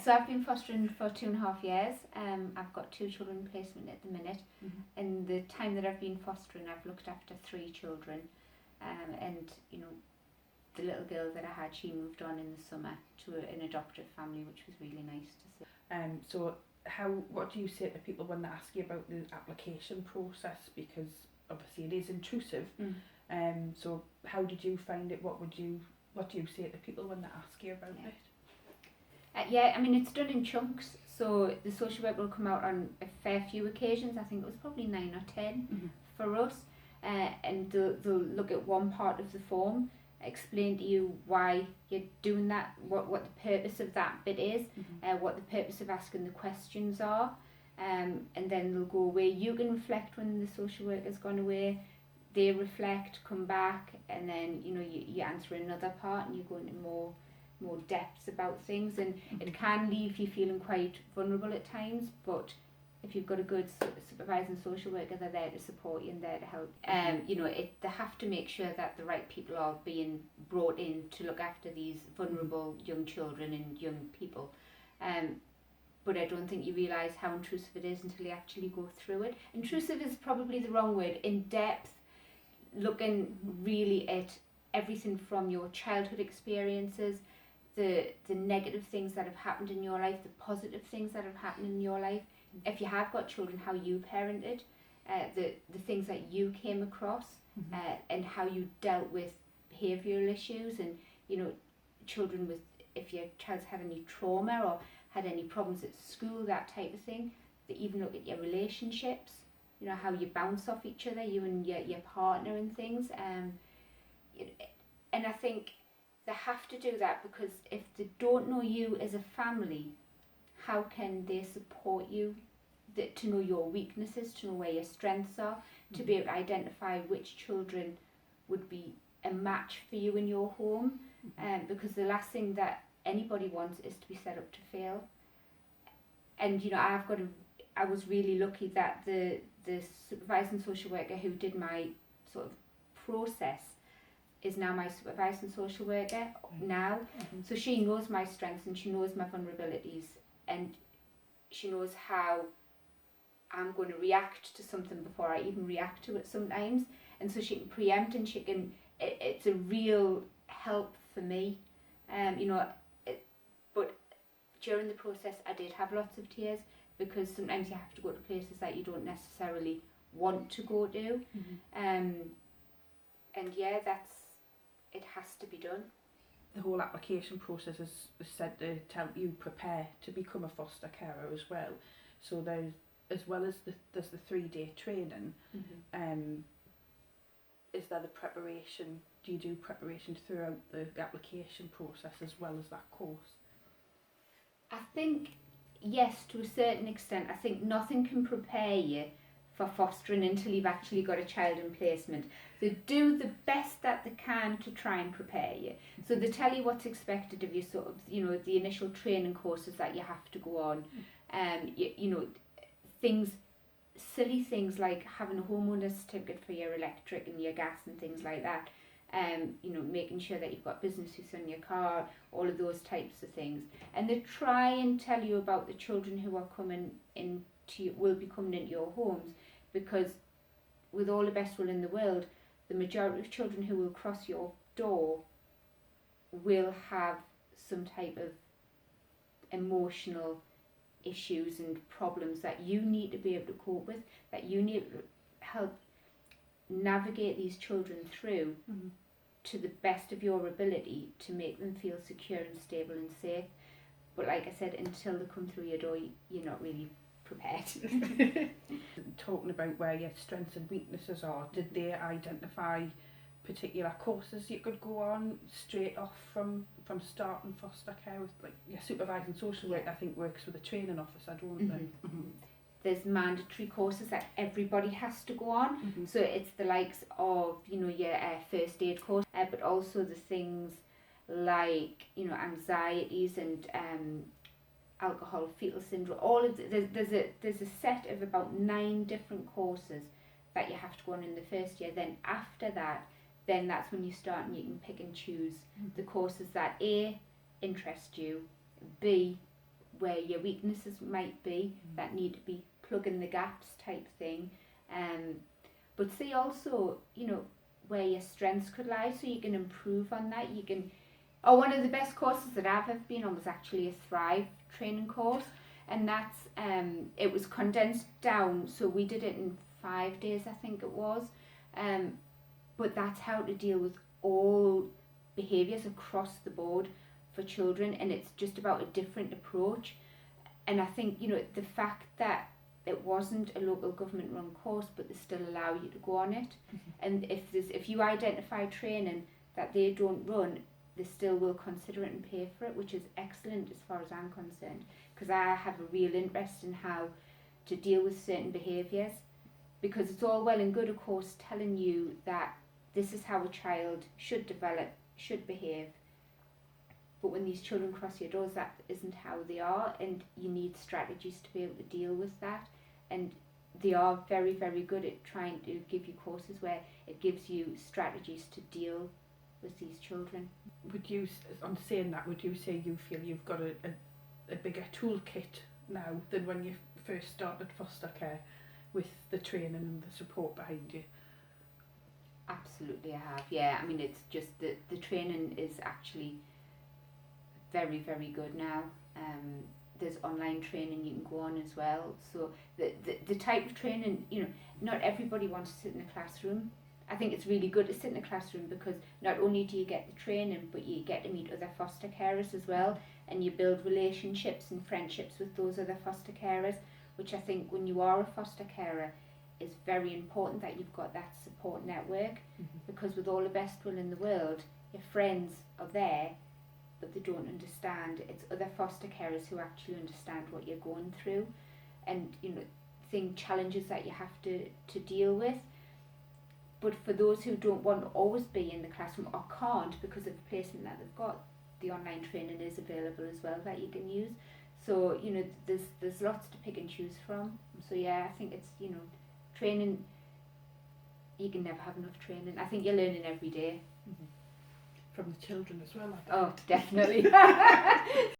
So I've been fostering for 2.5 years. I've got 2 children in placement at the minute. In the time that I've been fostering, I've looked after 3 children. And, you know, the little girl that I had, she moved on in the summer to an adoptive family, which was really nice to see. So what do you say to people when they ask you about the application process? Because obviously it is intrusive. So how did you find it? What do you say to people when they ask you about it? Yeah, I mean, it's done in chunks, so the social worker will come out on a fair few occasions. I think it was probably 9 or 10 for us, and they'll look at one part of the form, explain to you why you're doing that, what the purpose of that bit is, what the purpose of asking the questions are, and then they'll go away. You can reflect when the social worker's gone away. They reflect, come back, and then you answer another part and you go into more depths about things, and it can leave you feeling quite vulnerable at times, but if you've got a good supervising social worker, they're there to support you and there to help. They have to make sure that the right people are being brought in to look after these vulnerable young children and young people, but I don't think you realise how intrusive it is until you actually go through it. Intrusive is probably the wrong word. In depth, looking really at everything from your childhood experiences, the negative things that have happened in your life, the positive things that have happened in your life. If you have got children, how you parented, the things that you came across, and how you dealt with behavioural issues, and children with, if your child's had any trauma or had any problems at school, that type of thing. They even look at your relationships, how you bounce off each other, you and your partner and things. And I think they have to do that, because if they don't know you as a family, how can they support you? To know your weaknesses, to know where your strengths are, to be able to identify which children would be a match for you in your home. Because the last thing that anybody wants is to be set up to fail. And I was really lucky that the supervising social worker who did my sort of process is now my supervising social worker now. So she knows my strengths and she knows my vulnerabilities, and she knows how I'm going to react to something before I even react to it sometimes, and so she can preempt, and it's a real help for me. But during the process I did have lots of tears, because sometimes you have to go to places that you don't necessarily want to go to. And yeah, it has to be done. The whole application process is said to help you prepare to become a foster carer as well. So there's, as well as there's the 3-day training, is there the preparation? Do you do preparation throughout the application process as well as that course? I think yes, to a certain extent. I think nothing can prepare you for fostering until you've actually got a child in placement. They do the best that they can to try and prepare you. So they tell you what's expected of you, sort of, the initial training courses that you have to go on. Silly things like having a homeowner certificate for your electric and your gas and things like that. Making sure that you've got business use on your car, all of those types of things. And they try and tell you about the children who are will be coming into your homes, because with all the best will in the world, the majority of children who will cross your door will have some type of emotional issues and problems that you need to be able to cope with, that you need to help navigate these children through to the best of your ability to make them feel secure and stable and safe. But like I said, until they come through your door, you're not really prepared. Talking about where your strengths and weaknesses are, did they identify particular courses you could go on straight off from starting foster care? With like your supervising social work, I think works with a training officer, don't they? There's mandatory courses that everybody has to go on. So it's the likes of your first aid course, but also the things like anxieties and alcohol fetal syndrome. All of there's a set of about 9 different courses that you have to go on in the first year. Then after that, that's when you start and you can pick and choose the courses that A, interest you, B, where your weaknesses might be that need to be plugging the gaps type thing. But see also, you know, where your strengths could lie, so you can improve on that. You can. Oh, one of the best courses that I've ever been on was actually a Thrive training course, and that's it was condensed down, so we did it in 5 days, I think it was. But that's how to deal with all behaviours across the board for children, and it's just about a different approach. And I think, you know, the fact that it wasn't a local government run course, but they still allow you to go on it. And if you identify training that they don't run, they still will consider it and pay for it, which is excellent as far as I'm concerned, because I have a real interest in how to deal with certain behaviours, because it's all well and good, of course, telling you that this is how a child should develop, should behave, but when these children cross your doors, that isn't how they are, and you need strategies to be able to deal with that. And they are very, very good at trying to give you courses where it gives you strategies to deal with these children. Would you, on saying that, would you say you feel you've got a bigger toolkit now than when you first started foster care, with the training and the support behind you? Absolutely, I have. Yeah, I mean, it's just the training is actually very, very good now. There's online training you can go on as well. So the type of training, you know, not everybody wants to sit in a classroom. I think it's really good to sit in a classroom, because not only do you get the training, but you get to meet other foster carers as well, and you build relationships and friendships with those other foster carers, which I think when you are a foster carer is very important, that you've got that support network, because with all the best will in the world, your friends are there, but they don't understand. It's other foster carers who actually understand what you're going through, and, you know, challenges that you have to deal with. But for those who don't want to always be in the classroom or can't because of the placement that they've got, the online training is available as well that you can use. So, you know, there's lots to pick and choose from. So yeah, I think it's, you know, training, you can never have enough training. I think you're learning every day. From the children as well, I think. Oh, definitely.